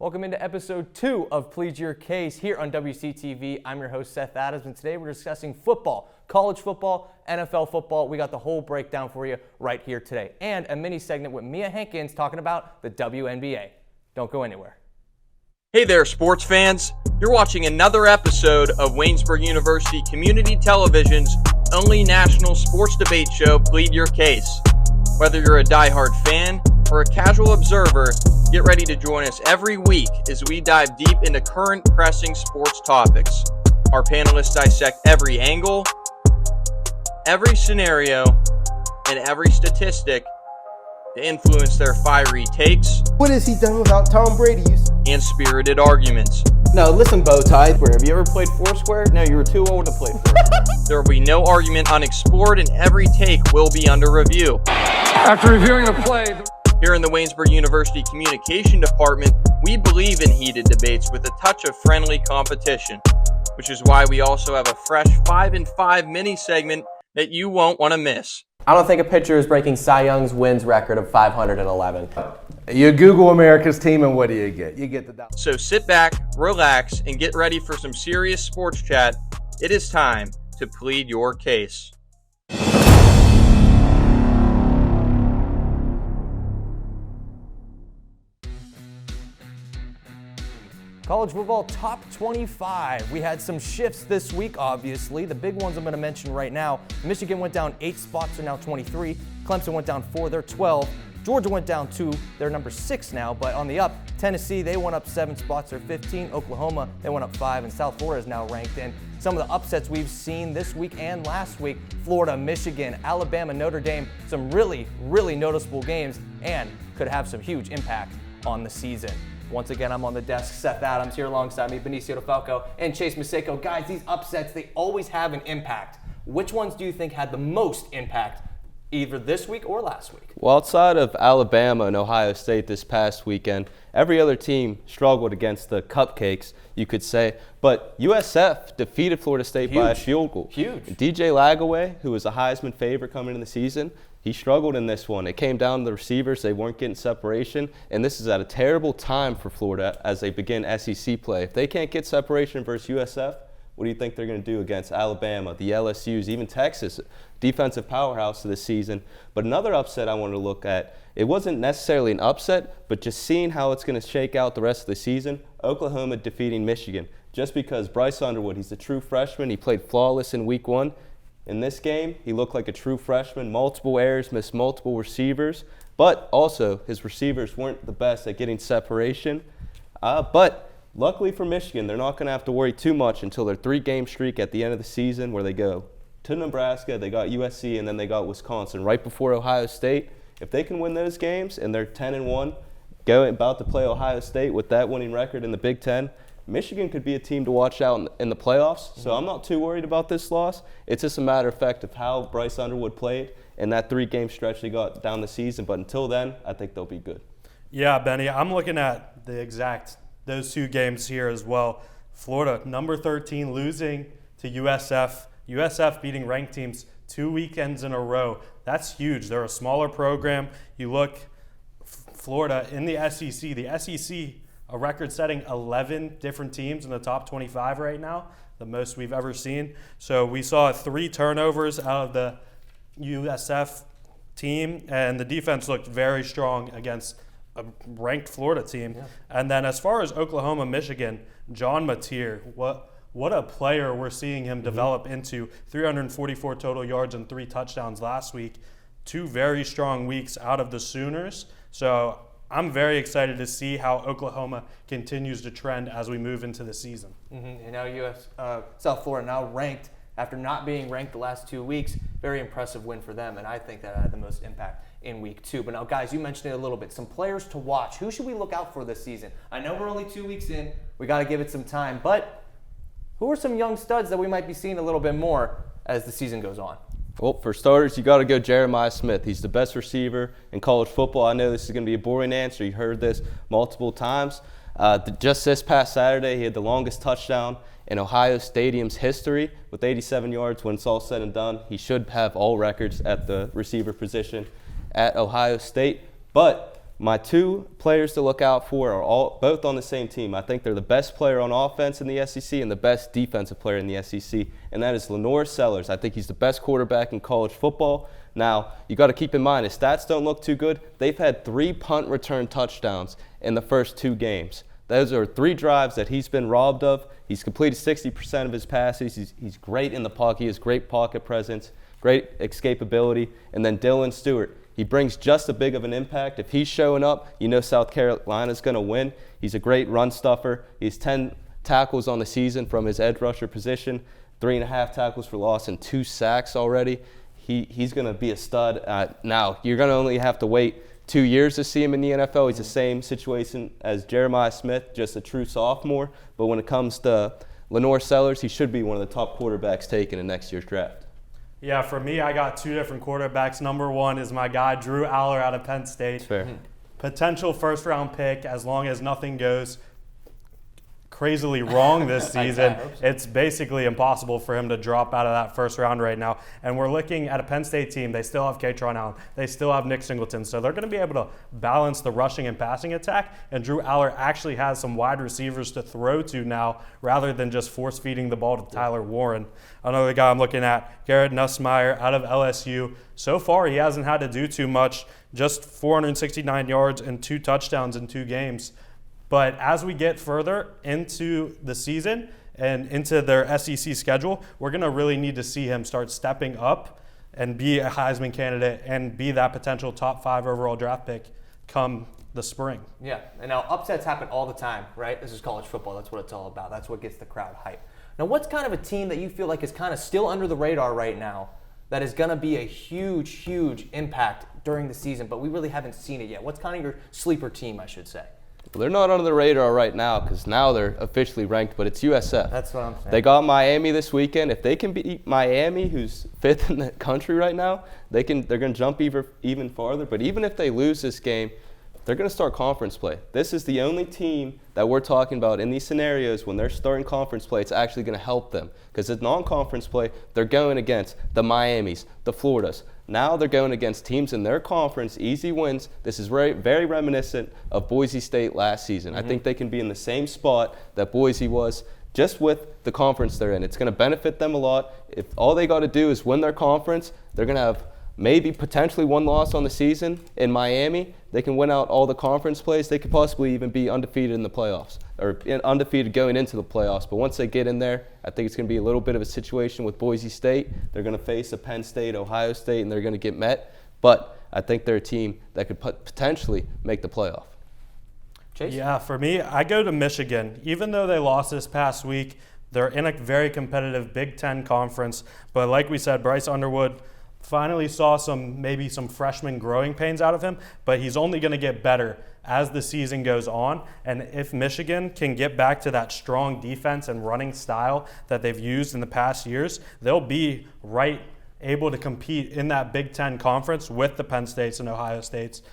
Welcome into episode 2 of Plead Your Case here on WCTV. I'm your host, Seth Adams, and today we're discussing football, college football, NFL football. We got the whole breakdown for you right here today. And a mini segment with Mia Henkins talking about the WNBA. Don't go anywhere. Hey there, sports fans. You're watching another episode of Waynesburg University Community Television's only national sports debate show, Plead Your Case. Whether you're a diehard fan or a casual observer, get ready to join us every week as we dive deep into current pressing sports topics. Our panelists dissect every angle, every scenario, and every statistic to influence their fiery takes. What has he done without Tom Brady? And spirited arguments. No, listen, Bowtie. Have you ever played Foursquare? No, you were too old to play Foursquare. There will be no argument unexplored, and every take will be under review. After reviewing the play... Here in the Waynesburg University Communication Department, we believe in heated debates with a touch of friendly competition, which is why we also have a fresh 5 and 5 mini segment that you won't want to miss. I don't think a pitcher is breaking Cy Young's wins record of 511. You Google America's team and what do you get? You get the... So sit back, relax, and get ready for some serious sports chat. It is time to plead your case. College football top 25. We had some shifts this week, obviously. The big ones I'm going to mention right now. Michigan went down 8 spots, they're now 23. Clemson went down 4, they're 12. Georgia went down 2, they're number 6 now. But on the up, Tennessee, they went up 7 spots, they're 15. Oklahoma, they went up 5, and South Florida is now ranked in. Some of the upsets we've seen this week and last week: Florida, Michigan, Alabama, Notre Dame. Some really, really noticeable games and could have some huge impact on the season. Once again, I'm on the desk. Seth Adams here alongside me, Benicio DeFalco and Chase Maceiko. Guys, these upsets, they always have an impact. Which ones do you think had the most impact either this week or last week? Well, outside of Alabama and Ohio State this past weekend, every other team struggled against the cupcakes, you could say. But USF defeated Florida State by a field goal. Huge. DJ Lagaway, who was a Heisman favorite coming into the season, he struggled in this one. It came down to the receivers. They weren't getting separation, and this is at a terrible time for Florida as they begin SEC play. If they can't get separation versus USF, what do you think they're going to do against Alabama, the LSUs, even Texas, defensive powerhouse of this season? But another upset I wanted to look at, it wasn't necessarily an upset, but just seeing how it's going to shake out the rest of the season, Oklahoma defeating Michigan. Just because Bryce Underwood, he's a true freshman, he played flawless in week 1. In this game, he looked like a true freshman, multiple errors, missed multiple receivers, but also his receivers weren't the best at getting separation. But luckily for Michigan, they're not going to have to worry too much until their 3-game streak at the end of the season where they go to Nebraska, they got USC, and then they got Wisconsin right before Ohio State. If they can win those games and they're 10-1, about to play Ohio State with that winning record in the Big Ten, Michigan could be a team to watch out in the playoffs, so I'm not too worried about this loss. It's just a matter of fact of how Bryce Underwood played in that 3-game stretch they got down the season. But until then, I think they'll be good. Yeah, Benny, I'm looking at those 2 games here as well. Florida, number 13, losing to USF. USF beating ranked teams 2 weekends in a row. That's huge. They're a smaller program. You look, Florida in the SEC, a record-setting 11 different teams in the top 25 right now, the most we've ever seen. So we saw 3 turnovers out of the USF team, and the defense looked very strong against a ranked Florida team. Yeah. And then as far as Oklahoma, Michigan, John Mateer, what a player we're seeing him develop into. 344 total yards and 3 touchdowns last week. 2 very strong weeks out of the Sooners. So I'm very excited to see how Oklahoma continues to trend as we move into the season. And now South Florida now ranked after not being ranked the last 2 weeks. Very impressive win for them, and I think that had the most impact in week 2. But now, guys, you mentioned it a little bit. Some players to watch. Who should we look out for this season? I know we're only 2 weeks in. We got to give it some time. But who are some young studs that we might be seeing a little bit more as the season goes on? Well, for starters, you got to go Jeremiah Smith. He's the best receiver in college football. I know this is going to be a boring answer. You heard this multiple times. Just this past Saturday, he had the longest touchdown in Ohio Stadium's history with 87 yards. When it's all said and done, he should have all records at the receiver position at Ohio State. But My two players to look out for are both on the same team. I think they're the best player on offense in the SEC and the best defensive player in the SEC, and that is Lenore Sellers. I think he's the best quarterback in college football. Now, you got to keep in mind, his stats don't look too good. They've had 3 punt return touchdowns in the first 2 games. Those are 3 drives that he's been robbed of. He's completed 60% of his passes. He's great in the pocket. He has great pocket presence, great escapability. And then Dylan Stewart, he brings just as big of an impact. If he's showing up, you know South Carolina's going to win. He's a great run stuffer. He has 10 tackles on the season from his edge rusher position, 3.5 tackles for loss, and 2 sacks already. He's going to be a stud. Now, you're going to only have to wait 2 years to see him in the NFL. He's the same situation as Jeremiah Smith, just a true sophomore. But when it comes to Lenore Sellers, he should be one of the top quarterbacks taken in next year's draft. Yeah, for me, I got 2 different quarterbacks. Number 1 is my guy, Drew Aller out of Penn State. Fair. Potential first-round pick as long as nothing goes crazily wrong this season. It's basically impossible for him to drop out of that first round right now. And we're looking at a Penn State team. They still have Katron Allen. They still have Nick Singleton. So they're going to be able to balance the rushing and passing attack. And Drew Aller actually has some wide receivers to throw to now rather than just force-feeding the ball to Tyler Warren. Another guy I'm looking at, Garrett Nussmeier out of LSU. So far, he hasn't had to do too much, just 469 yards and 2 touchdowns in 2 games. But as we get further into the season and into their SEC schedule, we're going to really need to see him start stepping up and be a Heisman candidate and be that potential top 5 overall draft pick come the spring. Yeah, and now upsets happen all the time, right? This is college football. That's what it's all about. That's what gets the crowd hyped. Now, what's kind of a team that you feel like is kind of still under the radar right now that is going to be a huge, huge impact during the season, but we really haven't seen it yet? What's kind of your sleeper team, I should say? Well, they're not under the radar right now because now they're officially ranked, but it's USF. That's what I'm saying. They got Miami this weekend. If they can beat Miami, who's 5th in the country right now, they're going to jump even farther. But even if they lose this game, they're going to start conference play. This is the only team that we're talking about in these scenarios when they're starting conference play. It's actually going to help them because in non-conference play, they're going against the Miamis, the Floridas. Now they're going against teams in their conference, easy wins. This is very, very reminiscent of Boise State last season. I think they can be in the same spot that Boise was just with the conference they're in. It's going to benefit them a lot. If all they got to do is win their conference, they're going to have maybe potentially 1 loss on the season in Miami. They can win out all the conference plays. They could possibly even be undefeated in the playoffs or undefeated going into the playoffs. But once they get in there, I think it's going to be a little bit of a situation with Boise State. They're going to face a Penn State, Ohio State, and they're going to get met. But I think they're a team that could potentially make the playoff. Chase? Yeah, for me, I go to Michigan. Even though they lost this past week, they're in a very competitive Big Ten conference. But like we said, Bryce Underwood finally saw maybe some freshman growing pains out of him, but he's only going to get better as the season goes on. And if Michigan can get back to that strong defense and running style that they've used in the past years, they'll be able to compete in that Big Ten conference with the Penn States and Ohio States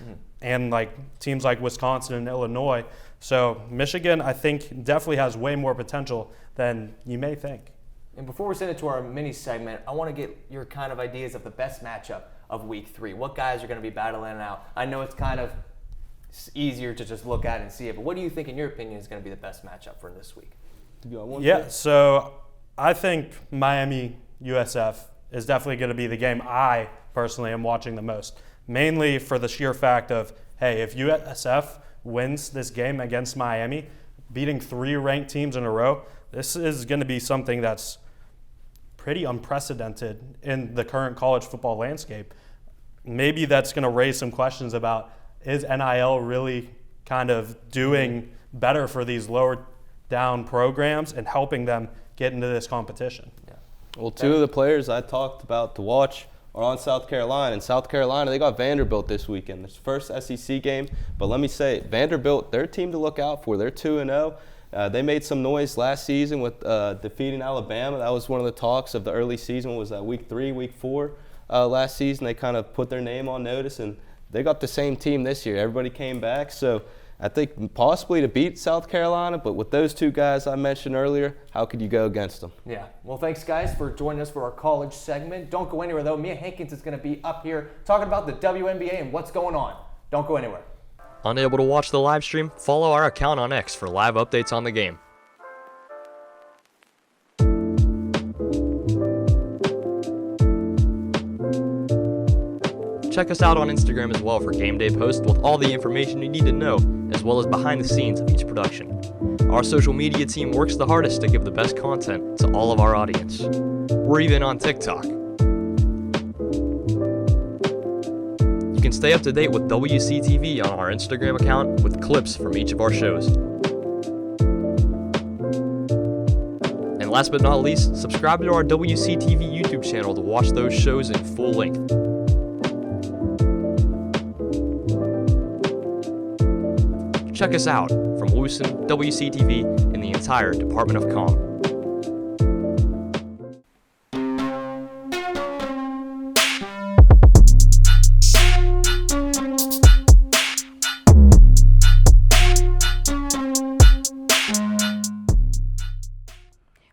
and like teams like Wisconsin and Illinois. So Michigan, I think, definitely has way more potential than you may think. And before we send it to our mini segment, I want to get your kind of ideas of the best matchup of week 3. What guys are going to be battling out? I know it's kind of easier to just look at and see it, but what do you think, in your opinion, is going to be the best matchup for this week? Yeah, so I think Miami USF is definitely going to be the game I personally am watching the most, mainly for the sheer fact of, hey, if USF wins this game against Miami, beating 3 ranked teams in a row, this is going to be something that's pretty unprecedented in the current college football landscape. Maybe that's going to raise some questions about, is NIL really kind of doing better for these lower down programs and helping them get into this competition? Yeah. Well, 2 of the players I talked about to watch are on South Carolina. In South Carolina, they got Vanderbilt this weekend. It's first SEC game, but let me say, Vanderbilt, they're a team to look out for. They're 2-0. They made some noise last season with defeating Alabama. That was one of the talks of the early season. Was that week 3, week 4 last season? They kind of put their name on notice, and they got the same team this year. Everybody came back. So I think possibly to beat South Carolina, but with those 2 guys I mentioned earlier, how could you go against them? Yeah. Well, thanks, guys, for joining us for our college segment. Don't go anywhere, though. Mia Henkins is going to be up here talking about the WNBA and what's going on. Don't go anywhere. Unable to watch the live stream? Follow our account on X for live updates on the game. Check us out on Instagram as well for game day posts with all the information you need to know, as well as behind the scenes of each production. Our social media team works the hardest to give the best content to all of our audience. We're even on TikTok. You can stay up to date with WCTV on our Instagram account with clips from each of our shows. And last but not least, subscribe to our WCTV YouTube channel to watch those shows in full length. Check us out from Lucin, WCTV, and the entire Department of Comm.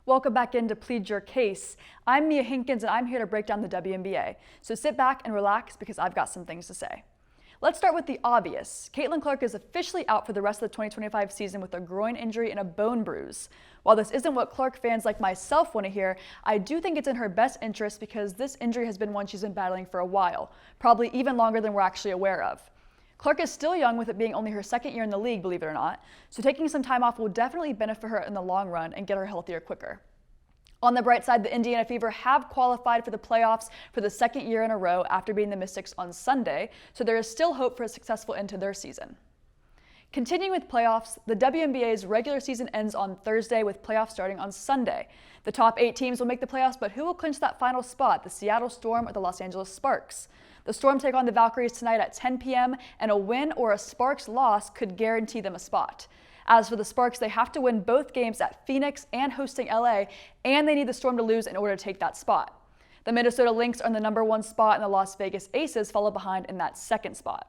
Welcome back into Plead Your Case. I'm Mia Henkins and I'm here to break down the WNBA. So sit back and relax because I've got some things to say. Let's start with the obvious. Caitlin Clark is officially out for the rest of the 2025 season with a groin injury and a bone bruise. While this isn't what Clark fans like myself want to hear, I do think it's in her best interest because this injury has been one she's been battling for a while, probably even longer than we're actually aware of. Clark is still young with it being only her second year in the league, believe it or not, so taking some time off will definitely benefit her in the long run and get her healthier quicker. On the bright side, the Indiana Fever have qualified for the playoffs for the second year in a row after beating the Mystics on Sunday, so there is still hope for a successful end to their season. Continuing with playoffs, the WNBA's regular season ends on Thursday with playoffs starting on Sunday. The top 8 teams will make the playoffs, but who will clinch that final spot, the Seattle Storm or the Los Angeles Sparks? The Storm take on the Valkyries tonight at 10 p.m., and a win or a Sparks loss could guarantee them a spot. As for the Sparks, they have to win both games at Phoenix and hosting LA, and they need the Storm to lose in order to take that spot. The Minnesota Lynx are in the number 1 spot, and the Las Vegas Aces follow behind in that second spot.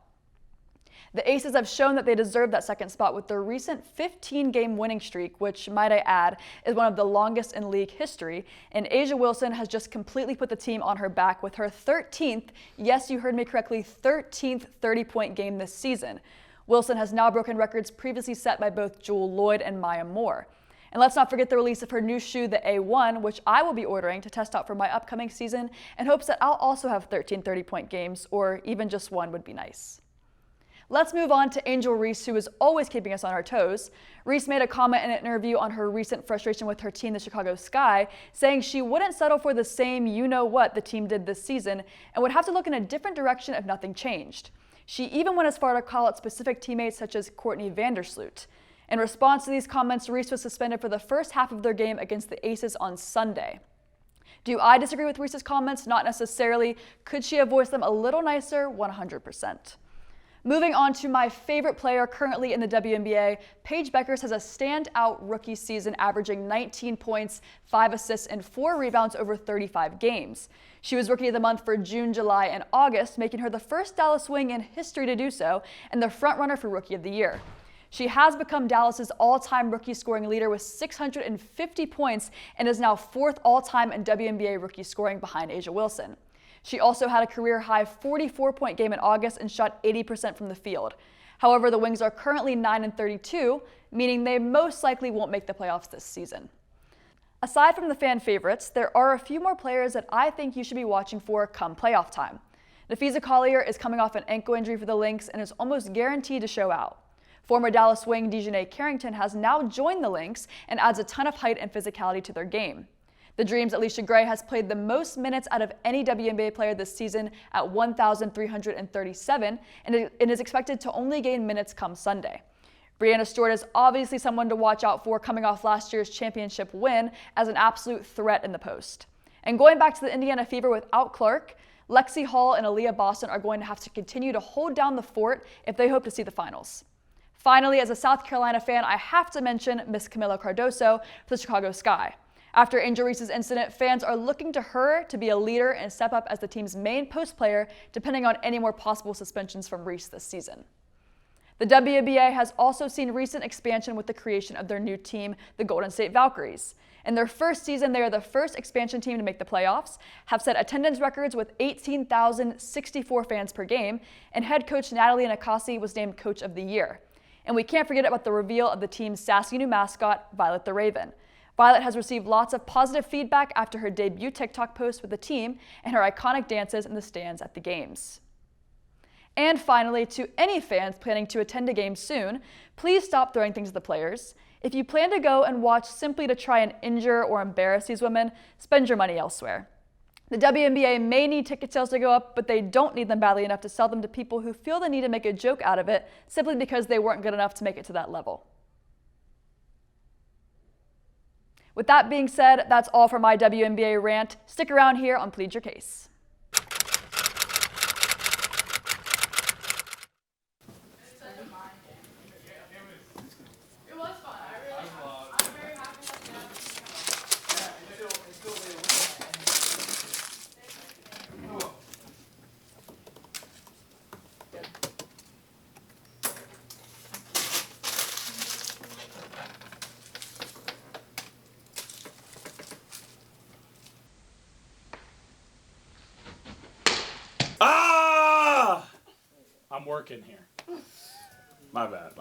The Aces have shown that they deserve that second spot with their recent 15-game winning streak, which, might I add, is one of the longest in league history, and A'ja Wilson has just completely put the team on her back with her 13th, yes, you heard me correctly, 13th 30-point game this season. Wilson has now broken records previously set by both Jewel Lloyd and Maya Moore. And let's not forget the release of her new shoe, the A1, which I will be ordering to test out for my upcoming season in hopes that I'll also have 13 30-point games, or even just one would be nice. Let's move on to Angel Reese, who is always keeping us on our toes. Reese made a comment in an interview on her recent frustration with her team, the Chicago Sky, saying she wouldn't settle for the same you-know-what the team did this season and would have to look in a different direction if nothing changed. She even went as far to call out specific teammates such as Courtney Vandersloot. In response to these comments, Reese was suspended for the first half of their game against the Aces on Sunday. Do I disagree with Reese's comments? Not necessarily. Could she have voiced them a little nicer? 100%. Moving on to my favorite player currently in the WNBA, Paige Bueckers has a standout rookie season averaging 19 points, 5 assists, and 4 rebounds over 35 games. She was Rookie of the Month for June, July, and August, making her the first Dallas Wing in history to do so and the frontrunner for Rookie of the Year. She has become Dallas's all-time rookie scoring leader with 650 points and is now 4th all-time in WNBA rookie scoring behind A'ja Wilson. She also had a career-high 44-point game in August and shot 80% from the field. However, the Wings are currently 9-32, meaning they most likely won't make the playoffs this season. Aside from the fan favorites, there are a few more players that I think you should be watching for come playoff time. Nafisa Collier is coming off an ankle injury for the Lynx and is almost guaranteed to show out. Former Dallas Wing Dejanay Carrington has now joined the Lynx and adds a ton of height and physicality to their game. The Dream's Alicia Gray has played the most minutes out of any WNBA player this season at 1,337 and is expected to only gain minutes come Sunday. Brianna Stewart is obviously someone to watch out for coming off last year's championship win as an absolute threat in the post. And going back to the Indiana Fever without Clark, Lexi Hall and Aaliyah Boston are going to have to continue to hold down the fort if they hope to see the finals. Finally, as a South Carolina fan, I have to mention Miss Camila Cardoso for the Chicago Sky. After Angel Reese's incident, fans are looking to her to be a leader and step up as the team's main post player, depending on any more possible suspensions from Reese this season. The WNBA has also seen recent expansion with the creation of their new team, the Golden State Valkyries. In their first season, they are the first expansion team to make the playoffs, have set attendance records with 18,064 fans per game, and head coach Natalie Nakasi was named Coach of the Year. And we can't forget about the reveal of the team's sassy new mascot, Violet the Raven. Violet has received lots of positive feedback after her debut TikTok post with the team and her iconic dances in the stands at the games. And finally, to any fans planning to attend a game soon, please stop throwing things at the players. If you plan to go and watch simply to try and injure or embarrass these women, spend your money elsewhere. The WNBA may need ticket sales to go up, but they don't need them badly enough to sell them to people who feel the need to make a joke out of it simply because they weren't good enough to make it to that level. With that being said, that's all for my WNBA rant. Stick around here on Plead Your Case. I'm working here. My bad.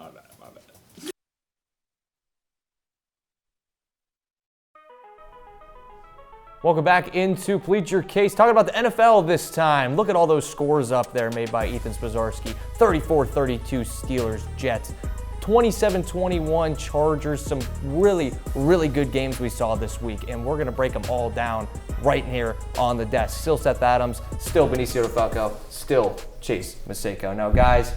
Welcome back into Plead Your Case. Talking about the NFL this time. Look at all those scores up there made by Ethan Spozarski. 34-32 Steelers, Jets. 27-21 Chargers. Some really, really good games we saw this week, and we're going to break them all down right here on the desk. Still Seth Adams, still Benicio DeFalco, still Chase Maceiko. Now, guys,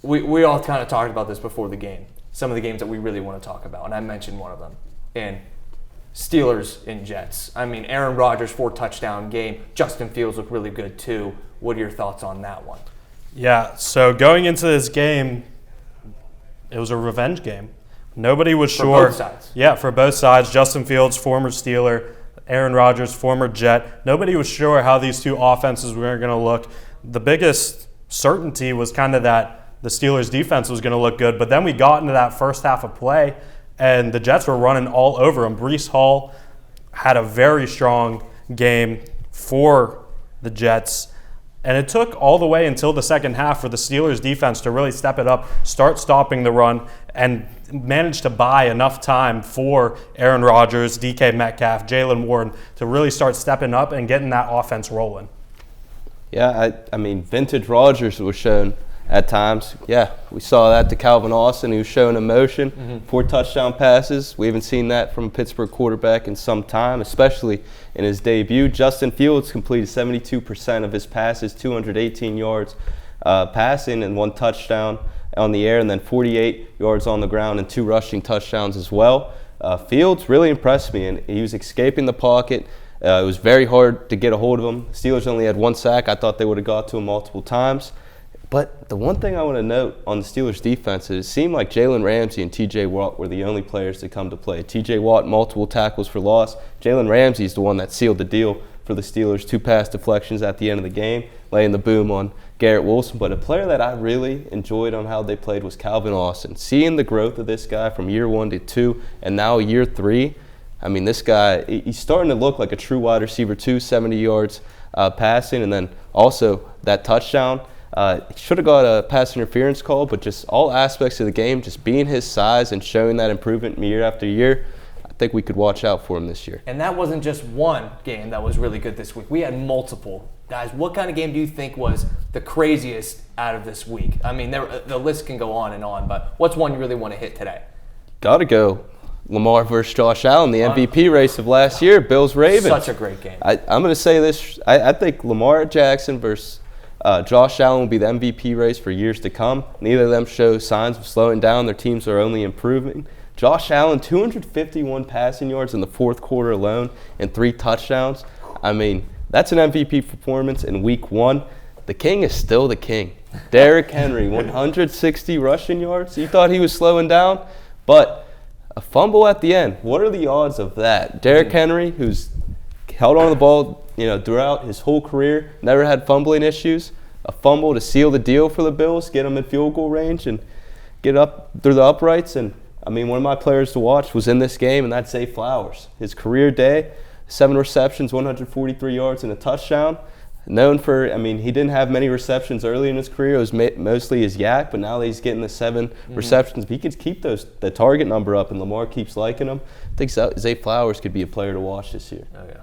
we all kind of talked about this before the game. Some of the games that we really want to talk about, and I mentioned one of them. And Steelers and Jets. I mean, Aaron Rodgers, 4-touchdown game. Justin Fields looked really good too. What are your thoughts on that one? Yeah, so going into this game, it was a revenge game. Nobody was sure. For both sides. Yeah, for both sides. Justin Fields, former Steeler. Aaron Rodgers, former Jet. Nobody was sure how these two offenses were going to look. The biggest certainty was kind of that the Steelers' defense was going to look good. But then we got into that first half of play, and the Jets were running all over them. Breece Hall had a very strong game for the Jets. And it took all the way until the second half for the Steelers' defense to really step it up, start stopping the run, and manage to buy enough time for Aaron Rodgers, DK Metcalf, Jalen Warren to really start stepping up and getting that offense rolling. Yeah, I mean, vintage Rodgers was shown at times. Yeah, we saw that to Calvin Austin. He was showing emotion. 4 touchdown passes. We haven't seen that from a Pittsburgh quarterback in some time, especially in his debut. Justin Fields completed 72% of his passes, 218 yards passing and 1 touchdown on the air, and then 48 yards on the ground and 2 rushing touchdowns as well. Fields really impressed me, and he was escaping the pocket. It was very hard to get a hold of him. Steelers only had 1 sack. I thought they would have got to him multiple times. But the one thing I want to note on the Steelers' defense is it seemed like Jalen Ramsey and T.J. Watt were the only players to come to play. T.J. Watt, multiple tackles for loss. Jalen Ramsey is the one that sealed the deal for the Steelers. 2 pass deflections at the end of the game, laying the boom on Garrett Wilson. But a player that I really enjoyed on how they played was Calvin Austin. Seeing the growth of this guy from year 1 to 2 and now year 3, I mean, this guy, he's starting to look like a true wide receiver too, 70 yards passing, and then also that touchdown. Should have got a pass interference call, but just all aspects of the game, just being his size and showing that improvement year after year, I think we could watch out for him this year. And that wasn't just one game that was really good this week. We had multiple. Guys, what kind of game do you think was the craziest out of this week? I mean, the list can go on, but what's one you really want to hit today? Got to go Lamar versus Josh Allen, the MVP race of last year, Bills-Ravens. Such a great game. I'm going to say this. I think Lamar Jackson versus Josh Allen will be the MVP race for years to come. Neither of them show signs of slowing down. Their teams are only improving. Josh Allen, 251 passing yards in the 4th quarter alone and 3 touchdowns. I mean, that's an MVP performance in week 1. The king is still the king. Derrick Henry, 160 rushing yards. You thought he was slowing down, but a fumble at the end. What are the odds of that? Derrick Henry, who's held on to the ball, throughout his whole career, never had fumbling issues. a fumble to seal the deal for the Bills, get them in field goal range, and get up through the uprights. And, I mean, one of my players to watch was in this game, and that's Zay Flowers. His career day, 7 receptions, 143 yards, and a touchdown. Known for, I mean, he didn't have many receptions early in his career. It was mostly his yak, but now that he's getting the 7 receptions, if he could keep the target number up and Lamar keeps liking him, I think Zay Flowers could be a player to watch this year. Oh, yeah.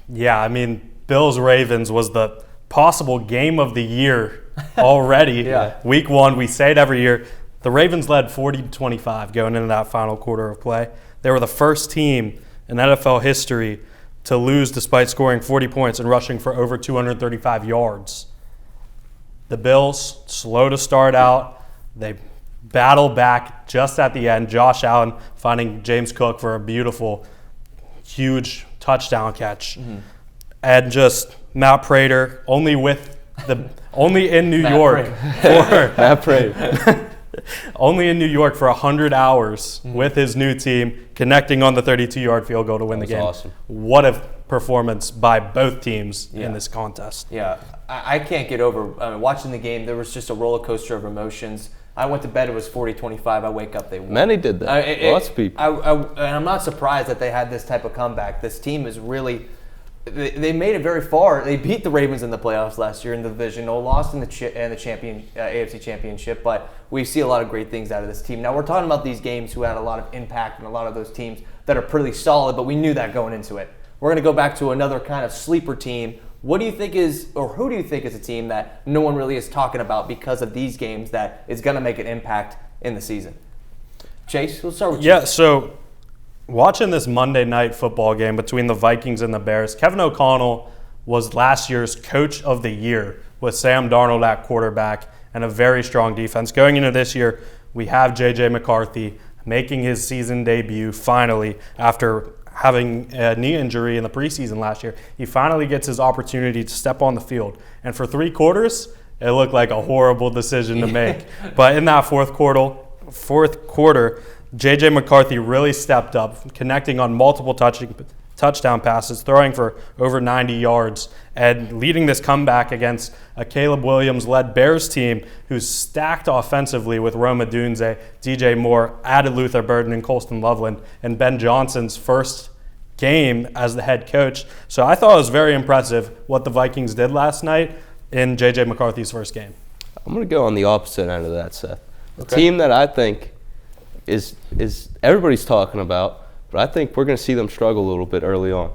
Yeah, I mean, Bills-Ravens was the possible game of the year already. Yeah. Week 1, we say it every year. The Ravens led 40-25 going into that final quarter of play. They were the first team in NFL history to lose despite scoring 40 points and rushing for over 235 yards. The Bills, slow to start out. They battle back just at the end. Josh Allen finding James Cook for a beautiful, huge touchdown catch. And just Matt Prater, only in New York for Matt Prater. only in New York for 100 hours with his new team, connecting on the 32-yard field goal to win the game. Awesome. What a performance by both teams in this contest. Yeah, I can't get over watching the game. There was just a roller coaster of emotions. I went to bed, it was 40-25. I wake up, they won. Many did that. Lots of people. And I'm not surprised that they had this type of comeback. This team is really – they made it very far. They beat the Ravens in the playoffs last year in the division. Lost in the AFC Championship, but we see a lot of great things out of this team. Now, we're talking about these games who had a lot of impact and a lot of those teams that are pretty solid, but we knew that going into it. We're going to go back to another kind of sleeper team. What do you think is, or who do you think is a team that no one really is talking about because of these games that is going to make an impact in the season? Chase, we'll start with you. Yeah, so watching this Monday night football game between the Vikings and the Bears, Kevin O'Connell was last year's Coach of the Year with Sam Darnold at quarterback and a very strong defense. Going into this year, we have J.J. McCarthy making his season debut finally after having a knee injury in the preseason last year. He finally gets his opportunity to step on the field. And for 3 quarters, it looked like a horrible decision to make. But in that fourth quarter, J.J. McCarthy really stepped up, connecting on multiple touchdown passes, throwing for over 90 yards, and leading this comeback against a Caleb Williams-led Bears team who's stacked offensively with Rome Odunze, DJ Moore, added Luther Burden and Colston Loveland, and Ben Johnson's first game as the head coach. So I thought it was very impressive what the Vikings did last night in J.J. McCarthy's first game. I'm going to go on the opposite end of that, Seth. The team that I think is everybody's talking about, but I think we're going to see them struggle a little bit early on.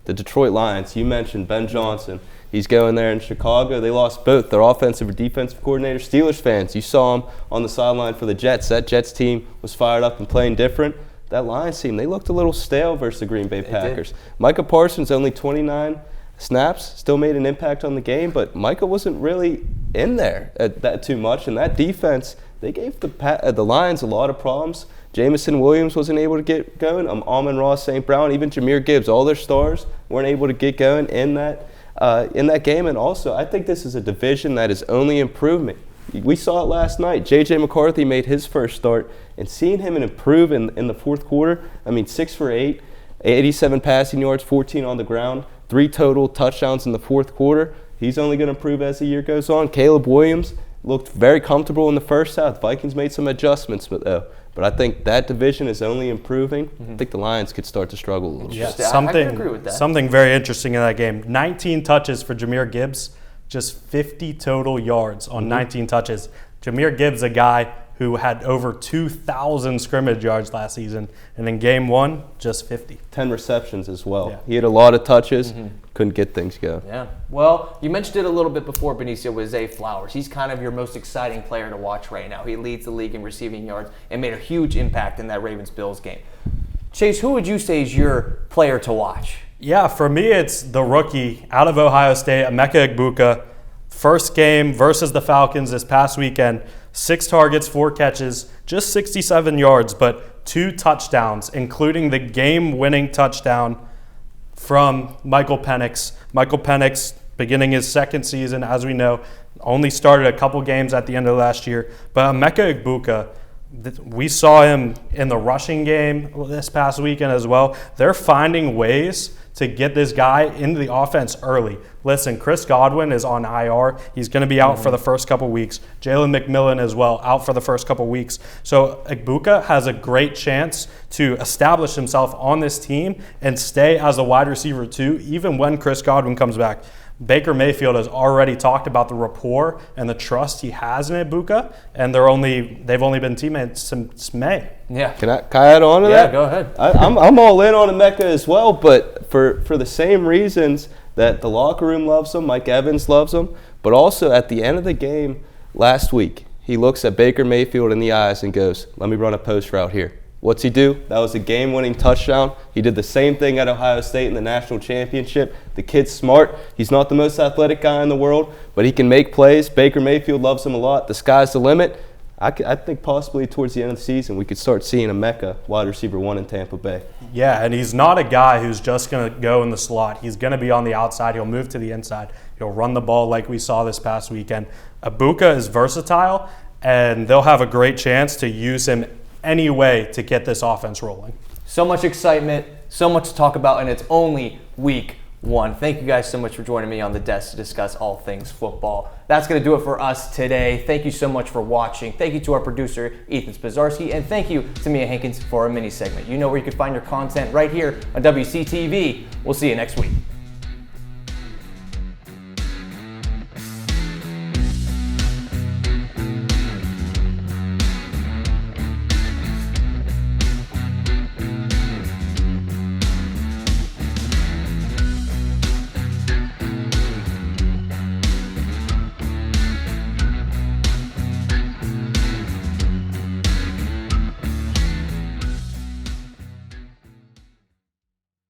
The Detroit Lions, you mentioned Ben Johnson. He's going there in Chicago. They lost both their offensive and defensive coordinators. Steelers fans, you saw him on the sideline for the Jets. That Jets team was fired up and playing different. That Lions team, they looked a little stale versus the Green Bay Packers. Micah Parsons, only 29 snaps, still made an impact on the game, but Micah wasn't really in there that too much. And that defense, they gave the Lions a lot of problems. Jamison Williams wasn't able to get going. Amon-Ra St. Brown, even Jahmyr Gibbs, all their stars weren't able to get going in that game. And also, I think this is a division that is only improving. We saw it last night. J.J. McCarthy made his first start, and seeing him improve in the fourth quarter, I mean, 6 for 8, 87 passing yards, 14 on the ground, 3 total touchdowns in the fourth quarter. He's only going to improve as the year goes on. Caleb Williams looked very comfortable in the first half. Vikings made some adjustments, but I think that division is only improving. I think the Lions could start to struggle a little bit. Yeah, I can agree with that. Something very interesting in that game. 19 touches for Jahmyr Gibbs, just 50 total yards on 19 touches. Jahmyr Gibbs, a guy who had over 2,000 scrimmage yards last season, and in game 1, just 50. 10 receptions as well. Yeah. He had a lot of touches, couldn't get things going. Yeah. Well, you mentioned it a little bit before, Benicio, with Zay Flowers. He's kind of your most exciting player to watch right now. He leads the league in receiving yards and made a huge impact in that Ravens-Bills game. Chase, who would you say is your player to watch? Yeah, for me, it's the rookie out of Ohio State, Emeka Egbuka. First game versus the Falcons this past weekend. 6 targets, 4 catches, just 67 yards, but 2 touchdowns, including the game-winning touchdown from Michael Penix. Michael Penix, beginning his second season, as we know, only started a couple games at the end of last year. But Emeka Egbuka We saw him in the rushing game this past weekend as well. They're finding ways to get this guy into the offense early. Listen, Chris Godwin is on IR. He's going to be out for the first couple weeks. Jalen McMillan as well, out for the first couple weeks. So Egbuka has a great chance to establish himself on this team and stay as a wide receiver too, even when Chris Godwin comes back. Baker Mayfield has already talked about the rapport and the trust he has in Egbuka, and they've only been teammates since May. Yeah. Can I add on to that? Yeah, go ahead. I'm all in on Emeka as well, but for the same reasons that the locker room loves him, Mike Evans loves him, but also at the end of the game last week, he looks at Baker Mayfield in the eyes and goes, "Let me run a post route here." What's he do? That was a game-winning touchdown. He did the same thing at Ohio State in the national championship. The kid's smart. He's not the most athletic guy in the world, but he can make plays. Baker Mayfield loves him a lot. The sky's the limit. I think possibly towards the end of the season we could start seeing Emeka, wide receiver 1 in Tampa Bay. Yeah, and he's not a guy who's just going to go in the slot. He's going to be on the outside. He'll move to the inside. He'll run the ball like we saw this past weekend. Egbuka is versatile, and they'll have a great chance to use him any way to get this offense rolling. So much excitement, so much to talk about, and it's only week 1. Thank you guys so much for joining me on the desk to discuss all things football. That's going to do it for us today. Thank you so much for watching. Thank you to our producer, Ethan Spozarski, and thank you to Mia Henkins for our mini segment. You know where you can find your content right here on WCTV. We'll see you next week.